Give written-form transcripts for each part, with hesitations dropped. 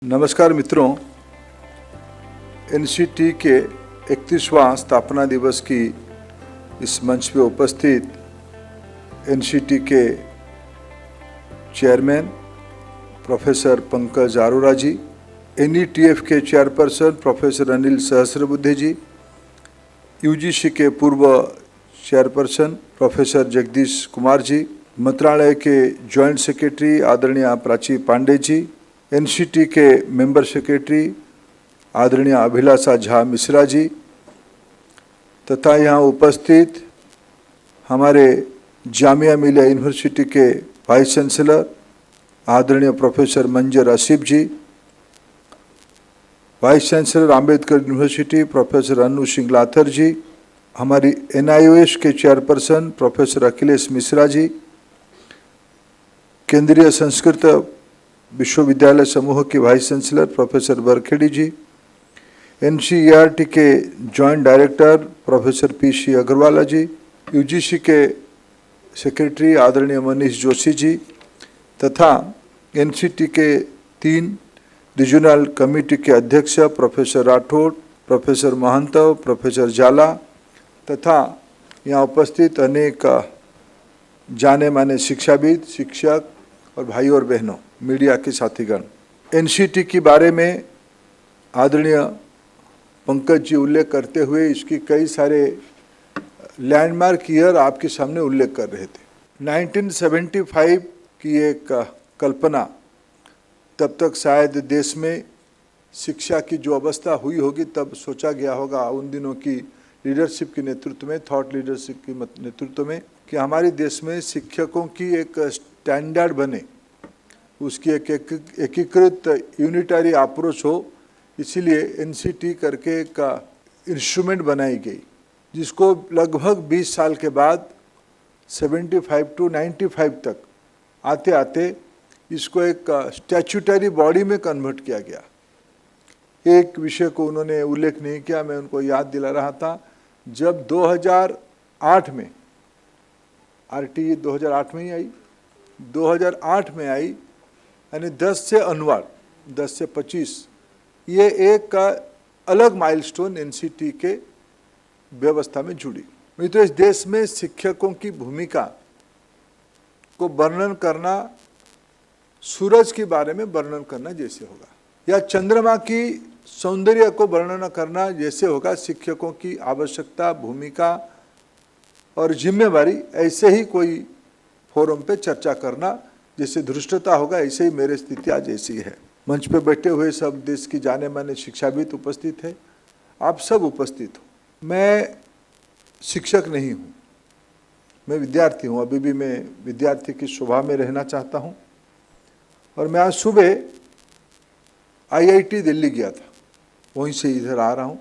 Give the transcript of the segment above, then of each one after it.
नमस्कार मित्रों, एनसीटी के 31वां स्थापना दिवस की इस मंच पे उपस्थित एनसीटी के चेयरमैन प्रोफेसर पंकज अरोरा जी, एनईटीएफ के चेयरपर्सन प्रोफेसर अनिल सहस्रबुद्धे जी, यूजीसी के पूर्व चेयरपर्सन प्रोफेसर जगदीश कुमार जी, मंत्रालय के जॉइंट सेक्रेटरी आदरणीय प्राची पांडे जी, एनसीटी के मेंबर सेक्रेटरी आदरणीय अभिलाषा झा मिश्रा जी तथा यहाँ उपस्थित हमारे जामिया मिलिया यूनिवर्सिटी के वाइस चांसलर आदरणीय professor Manzar Asif ji, vice chancellor Ambedkar university professor Anu Singlathar ji, हमारी एनआईओएस के चेयरपर्सन प्रोफेसर अखिलेश मिश्रा जी, केंद्रीय संस्कृत विश्वविद्यालय समूह की vice chancellor professor Barkhedi ji, NCERT के joint director professor PC Agrawala ji, UGC के सेक्रेटरी आदरणीय मनीष जोशी जी तथा एनसीटी के 3 रीजनल कमेटी के अध्यक्ष प्रोफेसर राठौड़, प्रोफेसर महंत, प्रोफेसर जाला तथा यहाँ उपस्थित अनेक जाने माने शिक्षाविद, शिक्षक और भाई और बहनों, मीडिया के साथीगण, एनसीटी के बारे में आदरणीय पंकज जी उल्लेख करते हुए इसकी कई सारे लैंडमार्क ईयर आपके सामने उल्लेख कर रहे थे। 1975 की एक कल्पना, तब तक शायद देश में शिक्षा की जो अवस्था हुई होगी तब सोचा गया होगा उन दिनों की लीडरशिप के नेतृत्व में, थॉट लीडरशिप के नेतृत्व में, कि हमारे देश में शिक्षकों की एक स्टैंडर्ड बने, उसकी एक एकीकृत यूनिटरी अप्रोच हो, इसीलिए एनसीटी करके एक इंस्ट्रूमेंट बनाई गई, जिसको लगभग 20 साल के बाद 75 to 95 तक आते आते इसको एक स्टैट्यूटरी बॉडी में कन्वर्ट किया गया। एक विषय को उन्होंने उल्लेख नहीं किया, मैं उनको याद दिला रहा था, जब 2008 में आरटी 2008 में ही आई, 2008 में आई, यानी 10 से अनवार्ड 10 से 25, ये एक अलग माइलस्टोन एनसीटी के व्यवस्था में जुड़ी। मित्रों, इस देश में शिक्षकों की भूमिका को वर्णन करना सूरज के बारे में वर्णन करना जैसे होगा, या चंद्रमा की सौंदर्य को वर्णन करना जैसे होगा। शिक्षकों की आवश्यकता, भूमिका और जिम्मेवारी ऐसे ही कोई फोरम पे चर्चा करना जैसे धृष्टता होगा, ऐसे ही मेरी स्थिति आज ऐसी है। मंच पे बैठे हुए सब देश की जाने माने शिक्षाविद उपस्थित है, आप सब उपस्थित हो। मैं शिक्षक नहीं हूँ, मैं विद्यार्थी हूँ, अभी भी मैं विद्यार्थी की स्वभाव में रहना चाहता हूँ। और मैं आज सुबह आईआईटी दिल्ली गया था, वहीं से इधर आ रहा हूँ।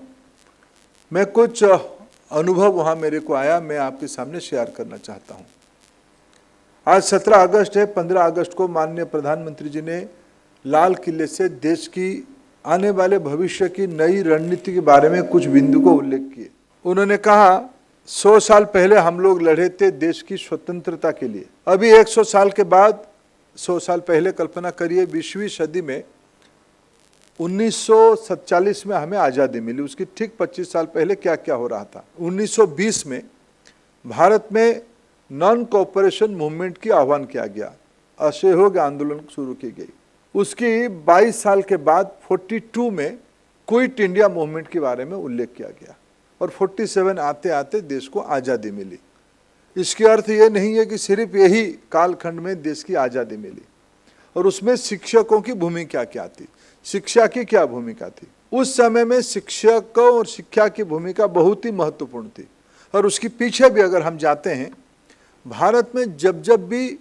मैं कुछ अनुभव वहाँ मेरे को आया, मैं आपके सामने शेयर करना चाहता हूँ। आज 17 अगस्त है। 15 अगस्त को माननीय प्रधानमंत्री जी ने लाल किले से देश की आने वाले भविष्य की नई रणनीति के बारे में कुछ बिंदु को उल्लेख किए। उन्होंने कहा 100 साल पहले हम लोग लड़े थे देश की स्वतंत्रता के लिए, अभी 100 साल के बाद, 100 साल पहले कल्पना करिए 20वीं सदी में 1947 में हमें आज़ादी मिली, उसकी ठीक 25 साल पहले क्या क्या हो रहा था। 1920 में भारत में नॉन कोऑपरेशन मूवमेंट की आह्वान किया गया, असहयोग आंदोलन शुरू की गई। उसकी 22 साल के बाद 42 में क्विट इंडिया मूवमेंट के बारे में उल्लेख किया गया और 47 आते आते देश को आज़ादी मिली। इसके अर्थ ये नहीं है कि सिर्फ यही कालखंड में देश की आज़ादी मिली। और उसमें शिक्षकों की भूमिका क्या थी, शिक्षा की क्या भूमिका थी। उस समय में शिक्षकों और शिक्षा की भूमिका बहुत ही महत्वपूर्ण थी। और उसके पीछे भी अगर हम जाते हैं, भारत में जब जब भी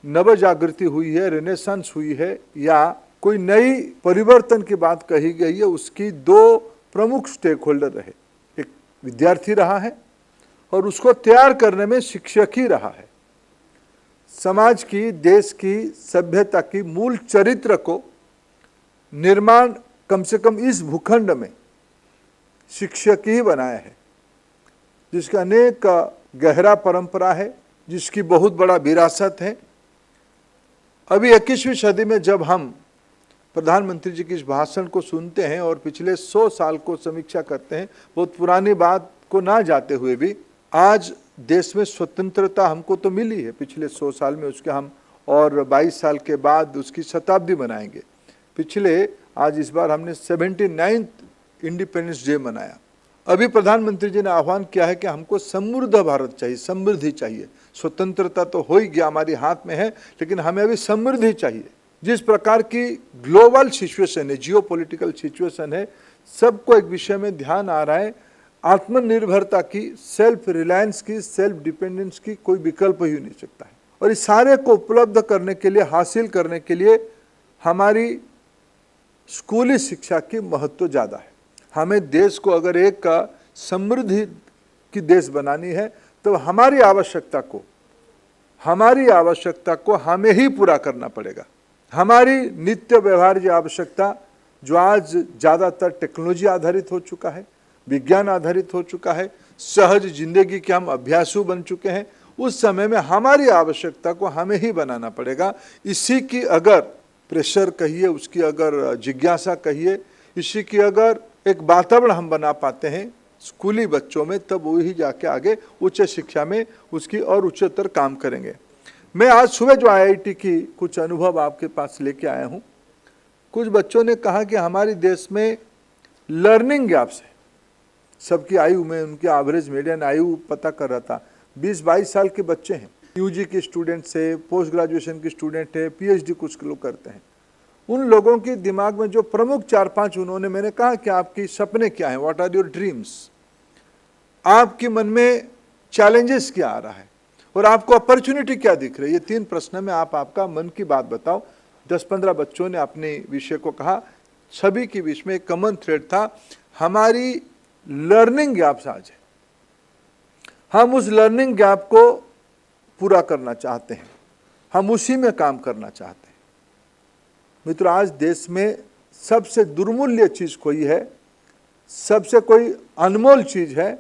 नव जागृति हुई है, रेनेसांस हुई है, या कोई नई परिवर्तन की बात कही गई है, उसकी 2 प्रमुख स्टेक होल्डर रहे। एक विद्यार्थी रहा है और उसको तैयार करने में शिक्षक ही रहा है। समाज की, देश की, सभ्यता की मूल चरित्र को निर्माण कम से कम इस भूखंड में शिक्षक ही बनाया है, जिसका अनेक गहरा परंपरा है, जिसकी बहुत बड़ा विरासत है। अभी 21वीं सदी में जब हम प्रधानमंत्री जी की इस भाषण को सुनते हैं और पिछले 100 साल को समीक्षा करते हैं, बहुत पुरानी बात को ना जाते हुए भी आज देश में स्वतंत्रता हमको तो मिली है पिछले 100 साल में, उसके हम और 22 साल के बाद उसकी शताब्दी मनाएंगे। पिछले आज इस बार हमने 79th इंडिपेंडेंस डे मनाया। अभी प्रधानमंत्री जी ने आह्वान किया है कि हमको समृद्ध भारत चाहिए, समृद्धि चाहिए। स्वतंत्रता तो हो ही गया, हमारे हाथ में है, लेकिन हमें अभी समृद्धि चाहिए। जिस प्रकार की ग्लोबल सिचुएशन है, जियो पॉलिटिकल सिचुएशन है, सबको एक विषय में ध्यान आ रहा है, आत्मनिर्भरता की, सेल्फ रिलायंस की, सेल्फ डिपेंडेंस की कोई विकल्प ही नहीं सकता है। और इस सारे को उपलब्ध करने के लिए, हासिल करने के लिए हमारी स्कूली शिक्षा की महत्व ज़्यादा है। हमें देश को अगर एक का समृद्धि की देश बनानी है तो हमारी आवश्यकता को हमें ही पूरा करना पड़ेगा। हमारी नित्य व्यवहार की आवश्यकता जो आज ज़्यादातर टेक्नोलॉजी आधारित हो चुका है, विज्ञान आधारित हो चुका है, सहज जिंदगी के हम अभ्यासु बन चुके हैं, उस समय में हमारी आवश्यकता को हमें ही बनाना पड़ेगा। इसी की अगर प्रेशर कहिए, उसकी अगर जिज्ञासा कहिए, इसी की अगर एक वातावरण हम बना पाते हैं स्कूली बच्चों में, तब वही जाके आगे उच्च शिक्षा में उसकी और उच्चतर काम करेंगे। मैं आज सुबह जो IIT की कुछ अनुभव आपके पास लेके आया हूँ। कुछ बच्चों ने कहा कि हमारे देश में लर्निंग गैप्स है। सबकी आयु में उनकी एवरेज मीडियन आयु पता कर रहा था, 20-22 साल के बच्चे हैं। UG के स्टूडेंट्स है, पोस्ट ग्रेजुएशन के स्टूडेंट है, PhD कुछ लोग करते हैं। उन लोगों के दिमाग में जो प्रमुख 4-5 उन्होंने, मैंने कहा कि आपकी सपने क्या हैं, व्हाट आर योर ड्रीम्स, आपके मन में चैलेंजेस क्या आ रहा है और आपको अपॉर्चुनिटी क्या दिख रही है। ये 3 प्रश्न में आप आपका मन की बात बताओ। 10-15 बच्चों ने अपने विषय को कहा। सभी के बीच में एक कॉमन थ्रेड था, हमारी लर्निंग गैप्स आज है, हम उस लर्निंग गैप को पूरा करना चाहते हैं, हम उसी में काम करना चाहते हैं। मित्रों, आज देश में सबसे दुर्मूल्य चीज कोई है, सबसे कोई अनमोल चीज है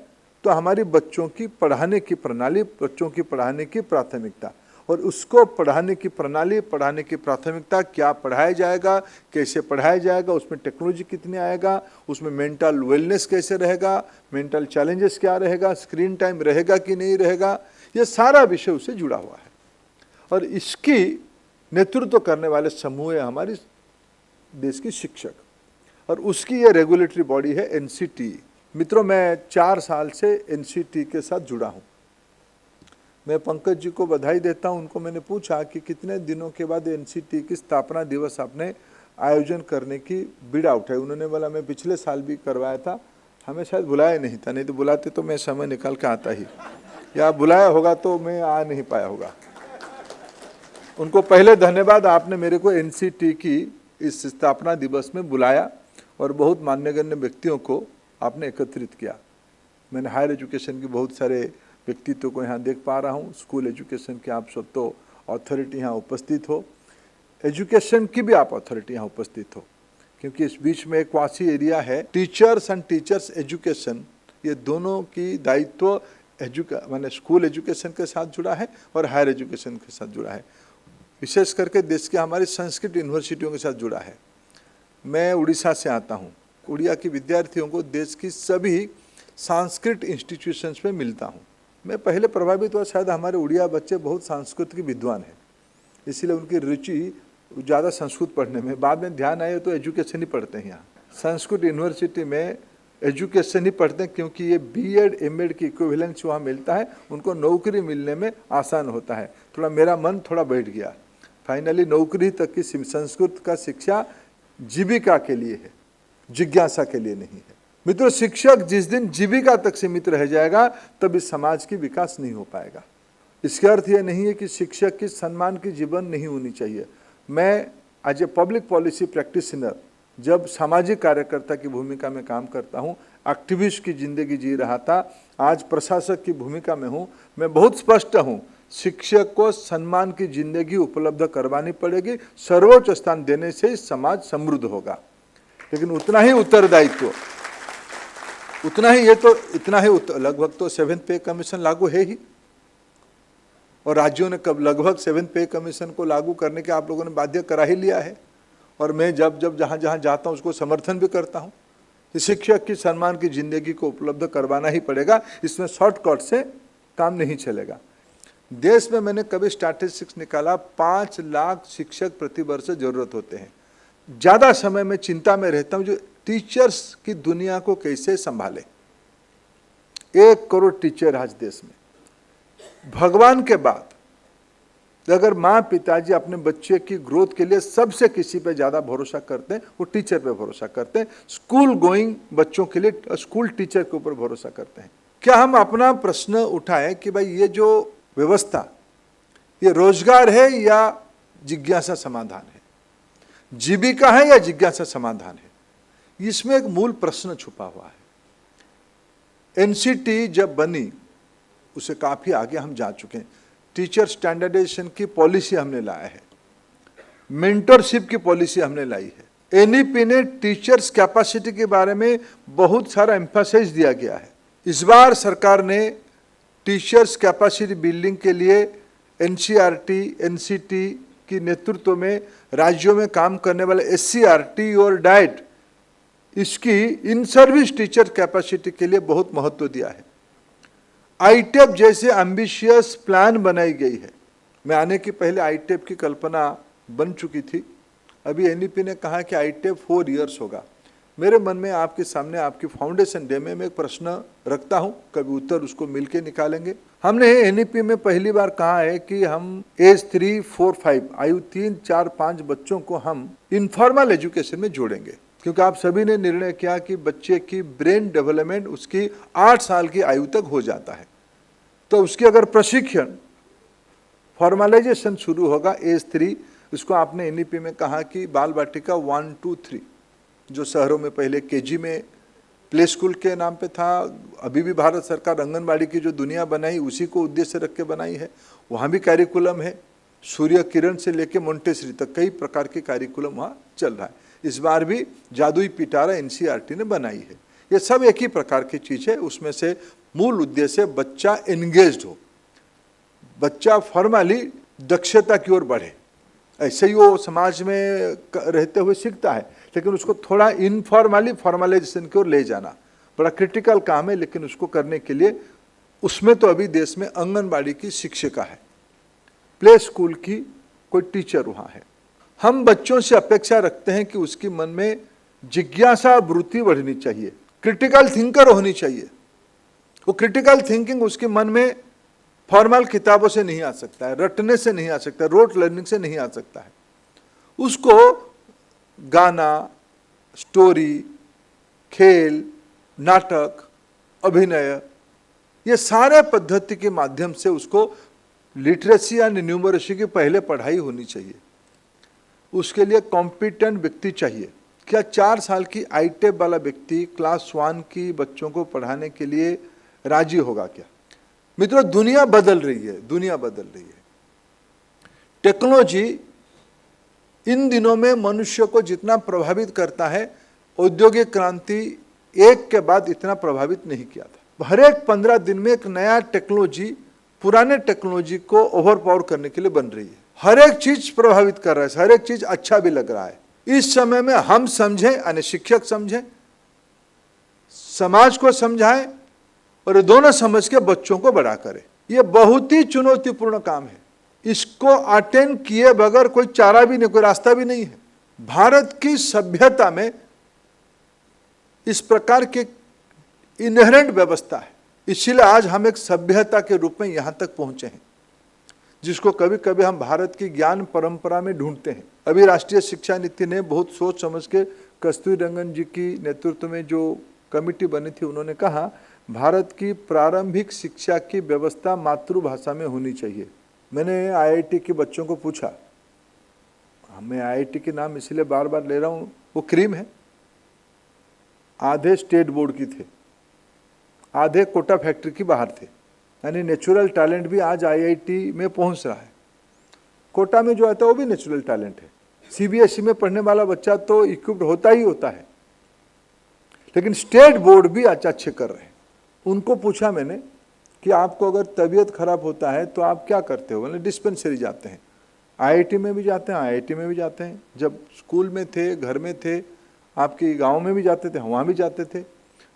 तो हमारी बच्चों की पढ़ाने की प्रणाली, बच्चों की पढ़ाने की प्राथमिकता। और उसको पढ़ाने की प्रणाली, पढ़ाने की प्राथमिकता, क्या पढ़ाया जाएगा, कैसे पढ़ाया जाएगा, उसमें टेक्नोलॉजी कितनी आएगा, उसमें मेंटल वेलनेस कैसे रहेगा, मेंटल चैलेंजेस क्या रहेगा, स्क्रीन टाइम रहेगा कि नहीं रहेगा, ये सारा विषय उससे जुड़ा हुआ है। और इसकी नेतृत्व करने वाले समूह है हमारी देश की शिक्षक, और उसकी ये रेगुलेटरी बॉडी है NCT। मित्रों, मैं 4 साल से NCT के साथ जुड़ा हूँ। मैं पंकज जी को बधाई देता हूँ। उनको मैंने पूछा कि कितने दिनों के बाद NCT की स्थापना दिवस आपने आयोजन करने की बीड़ा उठाई। उन्होंने बोला मैं पिछले साल भी करवाया था, हमें शायद बुलाया नहीं था, नहीं तो बुलाते तो मैं समय निकाल के आता ही, या बुलाया होगा तो मैं आ नहीं पाया होगा। उनको पहले धन्यवाद, आपने मेरे को NCT की इस स्थापना दिवस में बुलाया और बहुत मान्यगण्य व्यक्तियों को आपने एकत्रित किया। मैंने हायर एजुकेशन के बहुत सारे व्यक्तित्व को यहाँ देख पा रहा हूँ। स्कूल एजुकेशन के आप सब तो अथॉरिटी यहाँ उपस्थित हो, एजुकेशन की भी आप अथॉरिटी यहाँ उपस्थित हो, क्योंकि इस बीच में एक वासी एरिया है। टीचर्स एंड टीचर्स एजुकेशन, ये दोनों की दायित्व माने स्कूल एजुकेशन के साथ जुड़ा है और हायर एजुकेशन के साथ जुड़ा है। विशेष करके देश के हमारी संस्कृत यूनिवर्सिटियों के साथ जुड़ा है। मैं उड़ीसा से आता हूँ। उड़िया के विद्यार्थियों को देश की सभी सांस्कृतिक इंस्टीट्यूशंस में मिलता हूँ। मैं पहले प्रभावित हुआ, शायद हमारे उड़िया बच्चे बहुत सांस्कृतिक विद्वान हैं, इसीलिए उनकी रुचि ज़्यादा संस्कृत पढ़ने में। बाद में ध्यान आए तो एजुकेशन ही पढ़ते हैं। यहाँ संस्कृत यूनिवर्सिटी में एजुकेशन ही पढ़ते हैं, क्योंकि ये B.Ed M.Ed की इक्विवेलेंस वहाँ मिलता है, उनको नौकरी मिलने में आसान होता है। थोड़ा मेरा मन थोड़ा बैठ गया। फाइनली नौकरी तक की संस्कृत का शिक्षा जीविका के लिए है, जिज्ञासा के लिए नहीं है। मित्रों, शिक्षक जिस दिन जीविका तक सीमित रह जाएगा तब इस समाज की विकास नहीं हो पाएगा। इसका अर्थ यह नहीं है कि शिक्षक की सम्मान की जीवन नहीं होनी चाहिए। मैं as a public policy practitioner, जब सामाजिक कार्यकर्ता की भूमिका में काम करता हूँ, एक्टिविस्ट की जिंदगी जी रहा था, आज प्रशासक की भूमिका में हूँ, मैं बहुत स्पष्ट हूँ, शिक्षक को सम्मान की जिंदगी उपलब्ध करवानी पड़ेगी। सर्वोच्च स्थान देने से ही समाज समृद्ध होगा। लेकिन उतना ही उत्तरदायित्व, उतना ही ये तो इतना ही लगभग तो 7th पे कमीशन लागू है ही, और राज्यों ने कब लगभग 7th पे कमीशन को लागू करने के आप लोगों ने बाध्य करा ही लिया है। और मैं जब जब जहाँ जहाँ जाता हूँ उसको समर्थन भी करता हूँ कि शिक्षक की सम्मान की जिंदगी को उपलब्ध करवाना ही पड़ेगा, इसमें शॉर्टकट से काम नहीं चलेगा। देश में मैंने कभी स्टैटिस्टिक्स निकाला, 5 लाख शिक्षक प्रति वर्ष जरूरत होते हैं। ज़्यादा समय में चिंता में रहता हूँ जो टीचर्स की दुनिया को कैसे संभाले। 1 करोड़ टीचर आज देश में। भगवान के बाद अगर माँ पिताजी अपने बच्चे की ग्रोथ के लिए सबसे किसी पे ज़्यादा भरोसा करते हैं, वो टीचर पे भरोसा करते हैं। स्कूल गोइंग बच्चों के लिए स्कूल टीचर के ऊपर भरोसा करते हैं। क्या हम अपना प्रश्न उठाएं कि भाई ये जो व्यवस्था, ये रोजगार है या जिज्ञासा समाधान है, जीविका है या जिज्ञासा समाधान है? इसमें एक मूल प्रश्न छुपा हुआ है। एनसीटी जब बनी उसे काफी आगे हम जा चुके हैं। टीचर स्टैंडर्डाइजेशन की पॉलिसी हमने लाया है, मेंटरशिप की पॉलिसी हमने लाई है। एनईपी ने टीचर्स कैपेसिटी के बारे में बहुत सारा एम्फासाइज दिया गया है। इस बार सरकार ने टीचर्स कैपेसिटी बिल्डिंग के लिए एनसीईआरटी, एनसीटी की नेतृत्व में राज्यों में काम करने वाले एससीईआरटी और डाइट, इसकी इन सर्विस टीचर कैपेसिटी के लिए बहुत महत्व दिया है। आईटेप जैसे एम्बिशियस प्लान बनाई गई है। मैं आने के पहले आईटेप की कल्पना बन चुकी थी। अभी एनईपी ने कहा कि आईटेप 4 इयर्स होगा। मेरे मन में आपके सामने आपकी फाउंडेशन डे में मैं एक प्रश्न रखता हूं, कभी उत्तर उसको मिलके निकालेंगे। हमने एनईपी में पहली बार कहा है कि हम एज 3, 4, 5 आयु 3, 4, 5 बच्चों को हम इनफॉर्मल एजुकेशन में जोड़ेंगे, क्योंकि आप सभी ने निर्णय किया कि बच्चे की ब्रेन डेवलपमेंट उसकी 8 साल की आयु तक हो जाता है। तो उसकी अगर प्रशिक्षण फॉर्मलाइजेशन शुरू होगा एज 3, उसको आपने एनईपी में कहा कि बाल बाटिका 1, 2, 3 जो शहरों में पहले केजी में प्ले स्कूल के नाम पे था, अभी भी भारत सरकार आंगनबाड़ी की जो दुनिया बनाई उसी को उद्देश्य रख के बनाई है। वहाँ भी कैरिकुलम है, सूर्य किरण से लेके मोंटेसरी तक कई प्रकार के कैरिकुलम वहाँ चल रहा है। इस बार भी जादुई पिटारा एनसीईआरटी ने बनाई है। ये सब एक ही प्रकार की चीज़ है। उसमें से मूल उद्देश्य बच्चा एंगेज्ड हो, बच्चा फॉर्मली दक्षता की ओर बढ़े। ऐसे ही वो समाज में रहते हुए सीखता है, लेकिन उसको थोड़ा इनफॉर्मली फॉर्मलाइजेशन की ओर ले जाना बड़ा क्रिटिकल काम है। लेकिन उसको करने के लिए उसमें तो अभी देश में आंगनबाड़ी की शिक्षिका है, प्ले स्कूल की कोई टीचर वहाँ है। हम बच्चों से अपेक्षा रखते हैं कि उसकी मन में जिज्ञासा वृत्ति बढ़नी चाहिए, क्रिटिकल थिंकर होनी चाहिए। वो क्रिटिकल थिंकिंग उसके मन में फॉर्मल किताबों से नहीं आ सकता है, रटने से नहीं आ सकता है, रोट लर्निंग से नहीं आ सकता है। उसको गाना, स्टोरी, खेल, नाटक, अभिनय, ये सारे पद्धति के माध्यम से उसको लिटरेसी या न्यूमरेसी की पहले पढ़ाई होनी चाहिए। उसके लिए कॉम्पिटेंट व्यक्ति चाहिए। क्या 4 साल की आईटेप वाला व्यक्ति क्लास 1 की बच्चों को पढ़ाने के लिए राजी होगा क्या? मित्रों, दुनिया बदल रही है, दुनिया बदल रही है। टेक्नोलॉजी इन दिनों में मनुष्य को जितना प्रभावित करता है, औद्योगिक क्रांति एक के बाद इतना प्रभावित नहीं किया था। हर एक 15 दिन में एक नया टेक्नोलॉजी पुराने टेक्नोलॉजी को ओवरपावर करने के लिए बन रही है। हर एक चीज प्रभावित कर रहा है, हर एक चीज अच्छा भी लग रहा है। इस समय में हम समझें, यानी शिक्षक समझें, समाज को समझाएं और दोनों समझ के बच्चों को बड़ा करें। यह बहुत ही चुनौतीपूर्ण काम है। इसको अटेंड किए बगैर कोई चारा भी नहीं, कोई रास्ता भी नहीं है। भारत की सभ्यता में इस प्रकार की इनहेरेंट व्यवस्था है, इसीलिए आज हम एक सभ्यता के रूप में यहाँ तक पहुँचे हैं, जिसको कभी कभी हम भारत की ज्ञान परंपरा में ढूंढते हैं। अभी राष्ट्रीय शिक्षा नीति ने बहुत सोच समझ के कस्तूरी रंगन जी की नेतृत्व में जो कमेटी बनी थी, उन्होंने कहा भारत की प्रारंभिक शिक्षा की व्यवस्था मातृभाषा में होनी चाहिए। मैंने आईआईटी के बच्चों को पूछा, मैं आईआईटी के नाम इसलिए बार बार ले रहा हूँ, वो क्रीम है। आधे स्टेट बोर्ड की थे, आधे कोटा फैक्ट्री की बाहर थे। यानी नेचुरल टैलेंट भी आज आईआईटी में पहुंच रहा है। कोटा में जो आता है वो भी नेचुरल टैलेंट है। सीबीएसई में पढ़ने वाला बच्चा तो इक्विप्ड होता ही होता है, लेकिन स्टेट बोर्ड भी अच्छे कर रहे हैं। उनको पूछा मैंने कि आपको अगर तबीयत खराब होता है तो आप क्या करते हो? मैंने डिस्पेंसरी जाते हैं। आईआईटी में भी जाते हैं, आईआईटी में भी जाते हैं। जब स्कूल में थे, घर में थे, आपकी गांव में भी जाते थे, वहाँ भी जाते थे।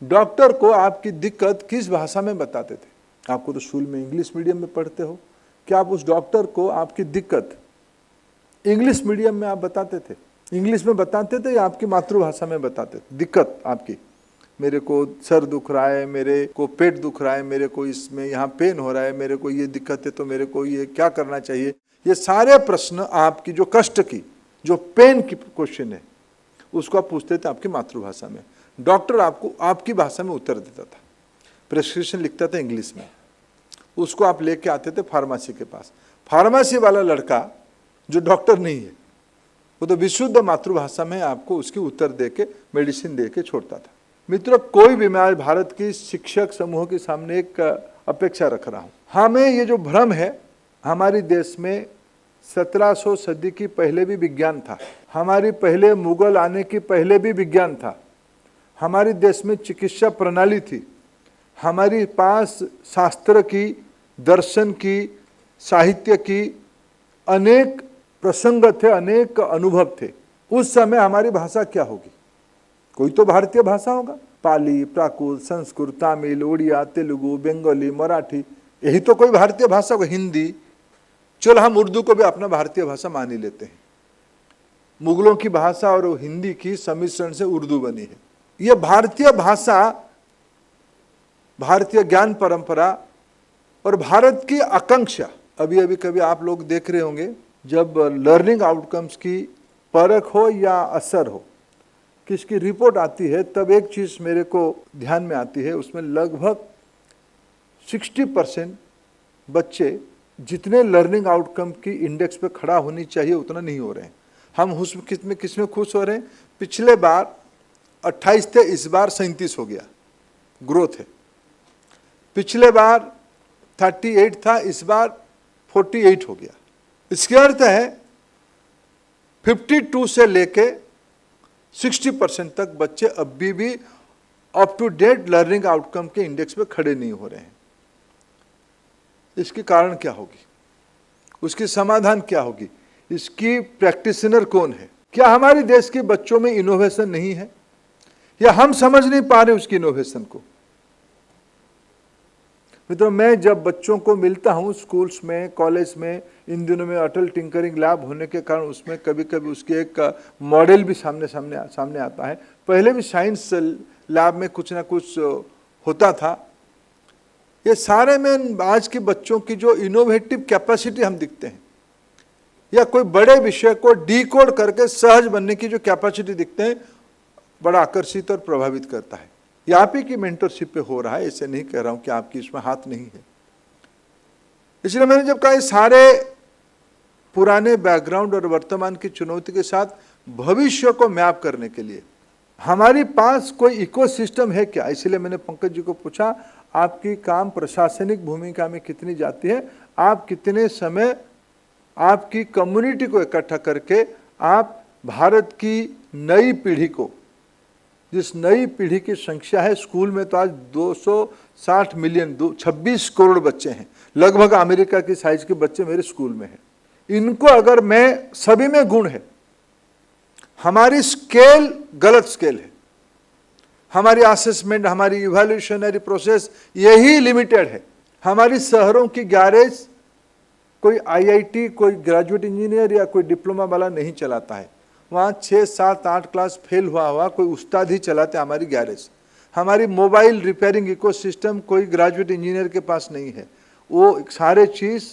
डॉक्टर को आपकी दिक्कत किस भाषा में बताते थे? आपको तो स्कूल में इंग्लिश मीडियम में पढ़ते हो, क्या आप उस डॉक्टर को आपकी दिक्कत इंग्लिश मीडियम में आप बताते थे, इंग्लिश में बताते थे या आपकी मातृभाषा में बताते थे? दिक्कत आपकी, मेरे को सर दुख रहा है, मेरे को पेट दुख रहा है, मेरे को इसमें यहाँ पेन हो रहा है, मेरे को ये दिक्कत है, तो मेरे को ये क्या करना चाहिए, ये सारे प्रश्न आपकी जो कष्ट की, जो पेन की क्वेश्चन है, उसको आप पूछते थे आपकी मातृभाषा में। डॉक्टर आपको आपकी भाषा में उत्तर देता था, प्रेस्क्रिप्शन लिखता था इंग्लिश में, उसको आप लेके आते थे फार्मेसी के पास। फार्मेसी वाला लड़का जो डॉक्टर नहीं है, वो तो विशुद्ध मातृभाषा में आपको उसकी उत्तर दे के, मेडिसिन दे के छोड़ता था। मित्रों, कोई भी, मैं आज भारत की शिक्षक समूह के सामने एक अपेक्षा रख रहा हूँ। हमें ये जो भ्रम है, हमारे देश में 1700 सदी की पहले भी विज्ञान था, हमारी पहले मुगल आने की पहले भी विज्ञान था, हमारे देश में चिकित्सा प्रणाली थी, हमारे पास शास्त्र की, दर्शन की, साहित्य की अनेक प्रसंग थे, अनेक अनुभव थे। उस समय हमारी भाषा क्या होगी? कोई तो भारतीय भाषा होगा, पाली, प्राकृत, संस्कृत, तमिल, उड़िया, तेलुगु, बंगाली, मराठी, यही तो कोई भारतीय भाषा होगा। हिंदी, चलो हम उर्दू को भी अपना भारतीय भाषा मान ही लेते हैं। मुगलों की भाषा और हिंदी की सम्मिश्रण से उर्दू बनी है। यह भारतीय भाषा, भारतीय ज्ञान परंपरा और भारत की आकांक्षा, अभी अभी कभी आप लोग देख रहे होंगे, जब लर्निंग आउटकम्स की परख हो या असर हो, किसकी रिपोर्ट आती है, तब एक चीज मेरे को ध्यान में आती है, उसमें लगभग 60% बच्चे जितने लर्निंग आउटकम की इंडेक्स पे खड़ा होनी चाहिए उतना नहीं हो रहे हैं। हम उसमें किसमें खुश हो रहे हैं? पिछले बार 28 थे, इस बार 37 हो गया, ग्रोथ है। पिछले बार 38 था, इस बार 48 हो गया। इसके अर्थ है 52 से लेके 60% तक बच्चे अभी भी up to date learning outcome के इंडेक्स पे खड़े नहीं हो रहे हैं। इसके कारण क्या होगी? उसकी समाधान क्या होगी? इसकी प्रैक्टिशनर कौन है? क्या हमारे देश के बच्चों में इनोवेशन नहीं है, या हम समझ नहीं पा रहे उसकी इनोवेशन को? मित्रों, मैं जब बच्चों को मिलता हूँ स्कूल्स में, कॉलेज में, इन दिनों में अटल टिंकरिंग लैब होने के कारण उसमें कभी कभी उसकी एक मॉडल भी सामने आता है। पहले भी साइंस लैब में कुछ ना कुछ होता था। ये सारे में आज के बच्चों की जो इनोवेटिव कैपेसिटी हम दिखते हैं, या कोई बड़े विषय को डीकोड करके सहज बनने की जो कैपेसिटी दिखते हैं, बड़ा आकर्षित और प्रभावित करता है। ये आप ही की मेंटरशिप पे हो रहा है, ऐसे नहीं कह रहा हूं कि आपकी इसमें हाथ नहीं है। इसलिए मैंने जब कहा सारे पुराने बैकग्राउंड और वर्तमान की चुनौती के साथ भविष्य को मैप करने के लिए हमारे पास कोई इकोसिस्टम है क्या? इसलिए मैंने पंकज जी को पूछा, आपकी काम प्रशासनिक भूमिका में कितनी जाती है? आप कितने समय आपकी कम्युनिटी को इकट्ठा करके आप भारत की नई पीढ़ी को, जिस नई पीढ़ी की संख्या है, स्कूल में तो आज 260 मिलियन 26 करोड़ बच्चे हैं, लगभग अमेरिका की साइज के बच्चे मेरे स्कूल में हैं। इनको अगर मैं, सभी में गुण है, हमारी स्केल गलत स्केल है, हमारी असेसमेंट, हमारी इवैल्यूएशनरी प्रोसेस यही लिमिटेड है। हमारी शहरों की गैरेज कोई आईआईटी, कोई ग्रेजुएट इंजीनियर या कोई डिप्लोमा वाला नहीं चलाता है। वहाँ 6, 7, 8 क्लास फेल हुआ कोई उस्ताद ही चलाते हैं हमारी गैरेज। हमारी मोबाइल रिपेयरिंग इकोसिस्टम कोई ग्रेजुएट इंजीनियर के पास नहीं है। वो सारे चीज़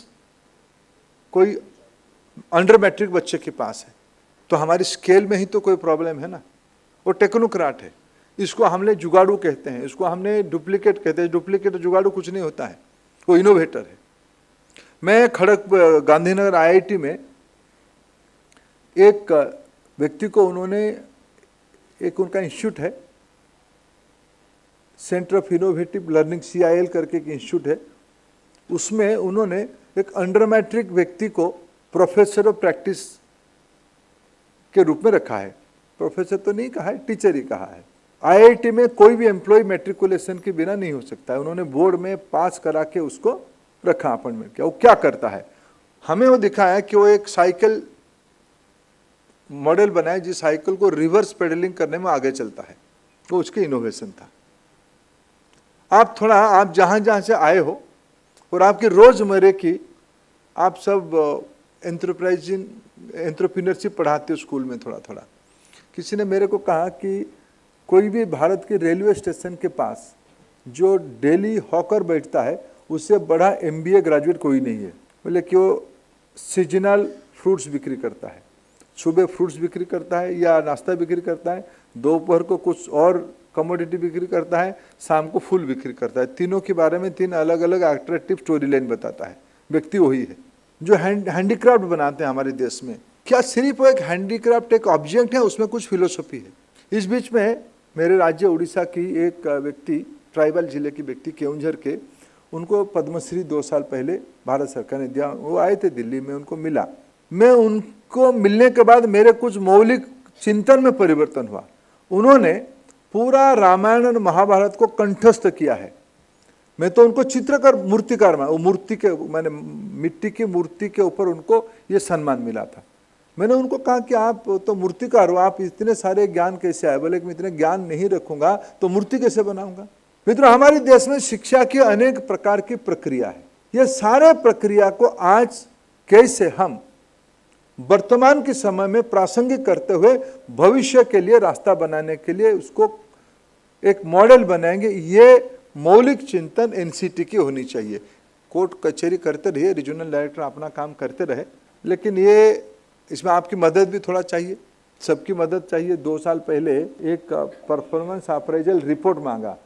कोई अंडर मैट्रिक बच्चे के पास है। तो हमारी स्केल में ही तो कोई प्रॉब्लम है ना। वो टेक्नोक्राट है, इसको हमने जुगाड़ू कहते हैं, इसको हमने डुप्लीकेट कहते हैं। डुप्लीकेट जुगाड़ू कुछ नहीं होता है, वो इनोवेटर है। मैं गांधीनगर आईआईटी में एक व्यक्ति को, उन्होंने एक, उनका इंस्टीट्यूट है, centre of innovative learning, CIL करके एक इंस्टीट्यूट है, उसमें उन्होंने एक अंडर मैट्रिक व्यक्ति को प्रोफेसर ऑफ प्रैक्टिस के रूप में रखा है। प्रोफेसर तो नहीं कहा है, टीचर ही कहा है। आईआईटी में कोई भी एम्प्लॉय मैट्रिकुलेशन के बिना नहीं हो सकता है। उन्होंने बोर्ड में पास करा के उसको रखा, अपॉइंटमेंट किया। वो क्या करता है? हमें वो दिखाया कि वो एक साइकिल मॉडल बनाए जिस साइकिल को रिवर्स पेडलिंग करने में आगे चलता है, वो उसकी इनोवेशन था। आप जहां जहां से आए हो और आपकी रोजमर्रे की आप सब एंटरप्रेन्योरशिप पढ़ाते हो स्कूल में थोड़ा थोड़ा। किसी ने मेरे को कहा कि कोई भी भारत के रेलवे स्टेशन के पास जो डेली हॉकर बैठता है उससे बड़ा MBA ग्रेजुएट कोई नहीं है। बोले कि वो सीजनल फ्रूट्स बिक्री करता है, सुबह फ्रूट्स बिक्री करता है या नाश्ता बिक्री करता है, दोपहर को कुछ और कमोडिटी बिक्री करता है, शाम को फूल बिक्री करता है। तीनों के बारे में 3 अलग अलग अट्रैक्टिव स्टोरी लाइन बताता है। व्यक्ति वही है जो हैंडीक्राफ्ट बनाते हैं हमारे देश में। क्या सिर्फ वो एक हैंडीक्राफ्ट एक ऑब्जेक्ट है, उसमें कुछ फिलोसफी है। इस बीच में मेरे राज्य उड़ीसा की एक व्यक्ति, ट्राइबल जिले की व्यक्ति, केउंझर के, उनको पद्मश्री 2 साल पहले भारत सरकार ने दिया। वो आए थे दिल्ली में, उनको मिला। मैं उनको मिलने के बाद मेरे कुछ मौलिक चिंतन में परिवर्तन हुआ। उन्होंने पूरा रामायण और महाभारत को कंठस्थ किया है। मैं तो उनको चित्रकार मूर्तिकार में, वो मूर्ति के, मैंने मिट्टी की मूर्ति के ऊपर उनको ये सम्मान मिला था। मैंने उनको कहा कि आप तो मूर्तिकार हो, आप इतने सारे ज्ञान कैसे आए? बोले कि मैं इतने ज्ञान नहीं रखूंगा तो मूर्ति कैसे बनाऊंगा? मित्रों, हमारे देश में शिक्षा की अनेक प्रकार की प्रक्रिया है। ये सारे प्रक्रिया को आज कैसे हम वर्तमान के समय में प्रासंगिक करते हुए भविष्य के लिए रास्ता बनाने के लिए उसको एक मॉडल बनाएंगे, ये मौलिक चिंतन NCT की होनी चाहिए। कोर्ट कचहरी करते रहिए, रीजनल डायरेक्टर अपना काम करते रहे, लेकिन ये इसमें आपकी मदद भी थोड़ा चाहिए, सबकी मदद चाहिए। 2 साल पहले एक परफॉर्मेंस अप्रेजल रिपोर्ट मांगा,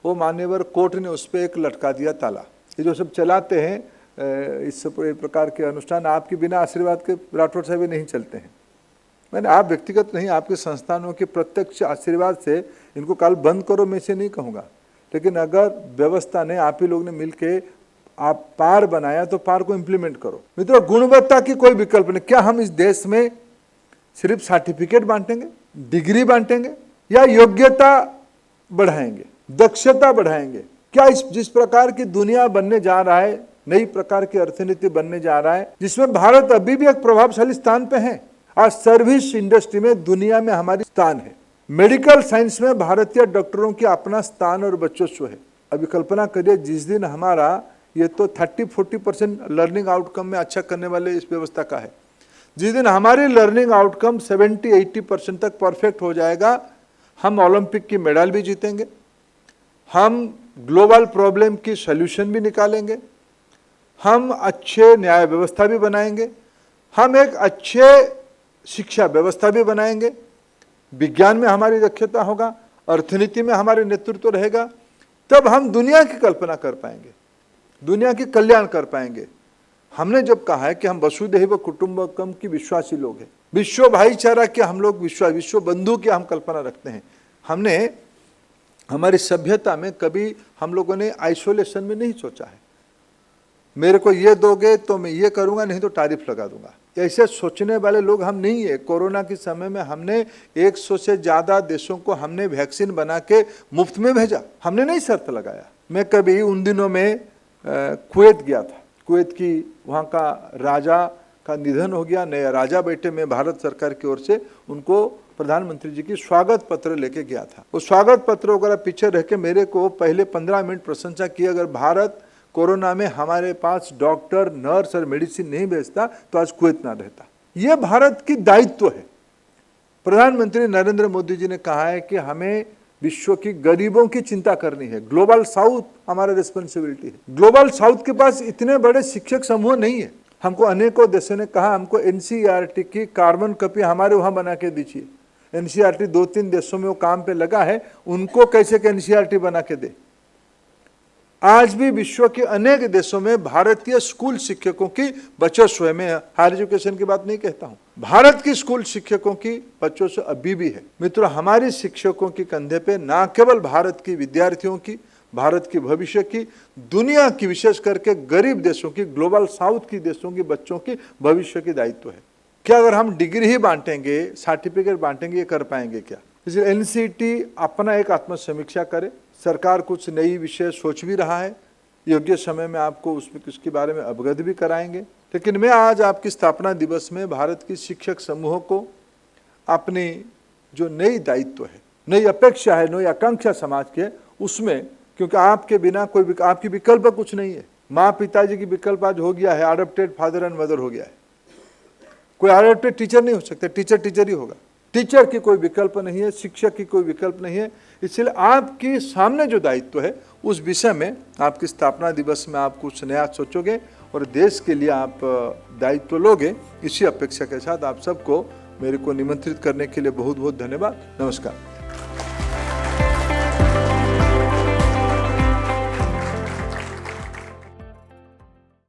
वो मान्यवर कोर्ट ने उस पर एक लटका दिया ताला। ये जो सब चलाते हैं इस प्रकार के अनुष्ठान, आपके बिना आशीर्वाद के राठौर साहब नहीं चलते हैं। मैंने आप व्यक्तिगत नहीं, आपके संस्थानों के प्रत्यक्ष आशीर्वाद से इनको कल बंद करो मैं से नहीं कहूँगा, लेकिन अगर व्यवस्था ने, आप ही लोग ने मिलके आप पार बनाया तो पार को इम्प्लीमेंट करो। मित्रों, गुणवत्ता की कोई विकल्प नहीं। क्या हम इस देश में सिर्फ सर्टिफिकेट बांटेंगे, डिग्री बांटेंगे, या योग्यता बढ़ाएंगे, दक्षता बढ़ाएंगे? क्या इस जिस प्रकार की दुनिया बनने जा रहा है, नई प्रकार की अर्थनीति बनने जा रहा है, जिसमें भारत अभी भी एक प्रभावशाली स्थान पे है। आज सर्विस इंडस्ट्री में दुनिया में हमारी स्थान है। मेडिकल साइंस में भारतीय डॉक्टरों की अपना स्थान और वर्चस्व है। अभी कल्पना करिए, जिस दिन हमारा ये तो 30-40% लर्निंग आउटकम में अच्छा करने वाले इस व्यवस्था का है, जिस दिन हमारी लर्निंग आउटकम 70-80% तक परफेक्ट हो जाएगा, हम ओलंपिक की मेडल भी जीतेंगे, हम ग्लोबल प्रॉब्लम की सॉल्यूशन भी निकालेंगे, हम अच्छे न्याय व्यवस्था भी बनाएंगे, हम एक अच्छे शिक्षा व्यवस्था भी बनाएंगे, विज्ञान में हमारी दक्षता होगा, अर्थनीति में हमारे नेतृत्व रहेगा, तब हम दुनिया की कल्पना कर पाएंगे, दुनिया की कल्याण कर पाएंगे। हमने जब कहा है कि हम वसुधैव कुटुंबकम की विश्वासी लोग हैं, विश्व भाईचारा के हम लोग विश्व बंधु की हम कल्पना रखते हैं। हमने हमारी सभ्यता में कभी हम लोगों ने आइसोलेशन में नहीं सोचा है, मेरे को ये दोगे तो मैं ये करूंगा, नहीं तो तारीफ लगा दूंगा। ऐसे सोचने वाले लोग हम नहीं है। कोरोना के समय में हमने 100 से ज्यादा देशों को हमने वैक्सीन बना के मुफ्त में भेजा, हमने नहीं शर्त लगाया। मैं कभी उन दिनों में कुवैत गया था, कुवैत की वहाँ का राजा का निधन हो गया, नया राजा बैठे, मैं भारत सरकार की ओर से उनको प्रधानमंत्री जी की स्वागत पत्र लेके गया था। वो स्वागत पत्र वगैरह पीछे रह के मेरे को पहले 15 मिनट प्रशंसा की, अगर भारत कोरोना में हमारे पास डॉक्टर, नर्स और मेडिसिन नहीं भेजता तो आज कुवैत ना रहता। ये भारत की दायित्व है। प्रधानमंत्री नरेंद्र मोदी जी ने कहा है कि हमें विश्व की गरीबों की चिंता करनी है, ग्लोबल साउथ हमारा रिस्पॉन्सिबिलिटी है। ग्लोबल साउथ के पास इतने बड़े शिक्षक समूह नहीं है। हमको अनेकों देशों ने कहा हमको NCERT की कार्बन कॉपी हमारे वहां बना के दीजिए। NCERT 2-3 देशों में वो काम पे लगा है, उनको कैसे कि NCERT बना के दे। आज भी विश्व के अनेक देशों में भारतीय स्कूल शिक्षकों की वर्चस्व है। मैं हायर एजुकेशन की बात नहीं कहता हूं, भारत की स्कूल शिक्षकों की वर्चस्व अभी भी है। मित्रों, हमारे शिक्षकों के कंधे पे ना केवल भारत की विद्यार्थियों की, भारत की भविष्य की, दुनिया की, विशेष करके गरीब देशों की, ग्लोबल साउथ की देशों के बच्चों की भविष्य की दायित्व है। क्या अगर हम डिग्री ही बांटेंगे, सर्टिफिकेट बांटेंगे, ये कर पाएंगे क्या? इसलिए NCT अपना एक आत्मसमीक्षा करे। सरकार कुछ नई विषय सोच भी रहा है, योग्य समय में आपको उसके बारे में अवगत भी कराएंगे। लेकिन मैं आज आपकी स्थापना दिवस में भारत की शिक्षक समूह को अपनी जो नई दायित्व है, नई अपेक्षा है, नई आकांक्षा समाज के, उसमें, क्योंकि आपके बिना कोई आपकी विकल्प कुछ नहीं है। माँ पिताजी की विकल्प आज हो गया है, अडॉप्टेड फादर एंड मदर हो गया है। कोई अडॉप्टेड टीचर नहीं हो सकता, टीचर टीचर ही होगा। टीचर की कोई विकल्प नहीं है, शिक्षक की कोई विकल्प नहीं है। इसलिए आपके सामने जो दायित्व है उस विषय में आपकी स्थापना दिवस में आप कुछ नया सोचोगे और देश के लिए आप दायित्व लोगे। इसी अपेक्षा के साथ आप सबको मेरे को निमंत्रित करने के लिए बहुत बहुत धन्यवाद। नमस्कार।